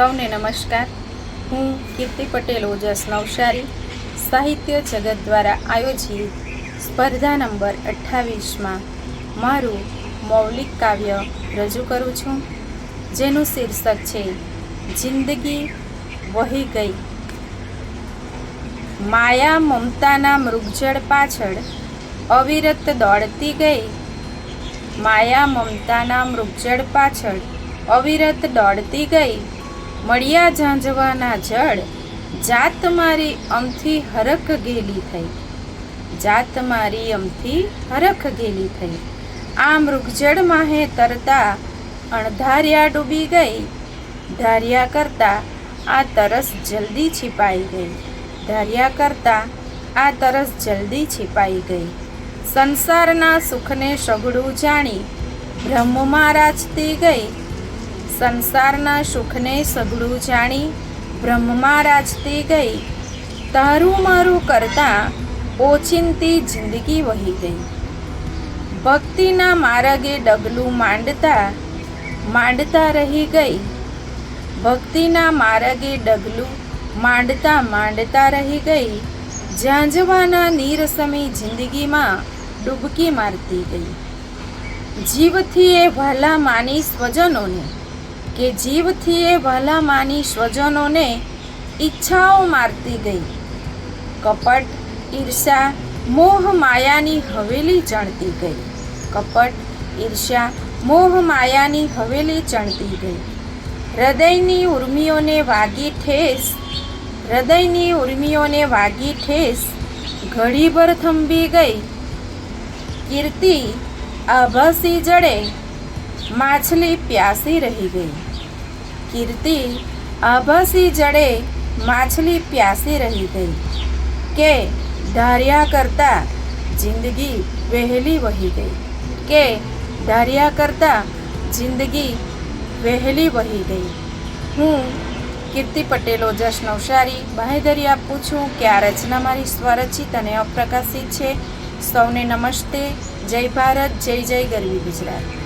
સૌને નમસ્કાર। હું કીર્તિ પટેલ ઓજસ નવસારી સાહિત્ય જગત દ્વારા આયોજિત સ્પર્ધા નંબર 28માં મારું મૌલિક કાવ્ય રજૂ કરું છું, જેનું શીર્ષક છે જિંદગી વહી ગઈ। માયા મમતાના મૃગજળ પાછળ અવિરત દોડતી ગઈ। માયા મમતાના મૃગજળ પાછળ અવિરત દોડતી ગઈ। મળ્યા ઝાંઝવાના જળ જાત મારી અમથી હરખ ગેલી થઈ। જાત મારી અમથી હરખ ગેલી થઈ। આ મૃગજળ માહે તરતા અણધાર્યા ડૂબી ગઈ। ધાર્યા કરતા આ તરસ જલ્દી छिपाई ગઈ। ધાર્યા કરતા આ તરસ જલ્દી छिपाई ગઈ। સંસારના સુખને સઘળું જાણી બ્રહ્મમાં રાચતી ગઈ। સંસારના સુખને સઘળું જાણી બ્રહ્મમાં રાચતી ગઈ। તારું મારું કરતાં ઓચિંતી જિંદગી વહી ગઈ। ભક્તિના માર્ગે ડગલું માંડતા રહી ગઈ। ભક્તિના માર્ગે ડગલું માંડતા રહી ગઈ। ઝાંઝવાના નીરસમી જિંદગીમાં ડૂબકી મારતી ગઈ। જીવથી એ વહાલા માની સ્વજનોને જીવથી એ વહાલા માની સ્વજનોને ઈચ્છાઓ મારતી ગઈ। કપટ ઈર્ષા મોહ માયાની હવેલી ચણતી ગઈ। કપટ ઈર્ષા મોહ માયાની હવેલી ચણતી ગઈ। હૃદયની ઉર્મિઓને વાગી ઠેસ હૃદયની ઉર્મિઓને વાગી ઠેસ ઘડીભર થંભી ગઈ। કીર્તિ આભાસી જડે માછલી પ્યાસી રહી ગઈ। કીર્તિ આભાસી જડે માછલી પ્યાસી રહી ગઈ। કે ધાર્યા કરતા જિંદગી વહેલી વહી ગઈ। કે ધાર્યા કરતા જિંદગી વહેલી વહી ગઈ। હું કીર્તિ પટેલ ઓજસ નવસારી બાંહેધરી આપું છું કે આ રચના મારી સ્વરચિત અને અપ્રકાશિત છે। સૌને નમસ્તે। જય ભારત, જય જય ગરવી ગુજરાત।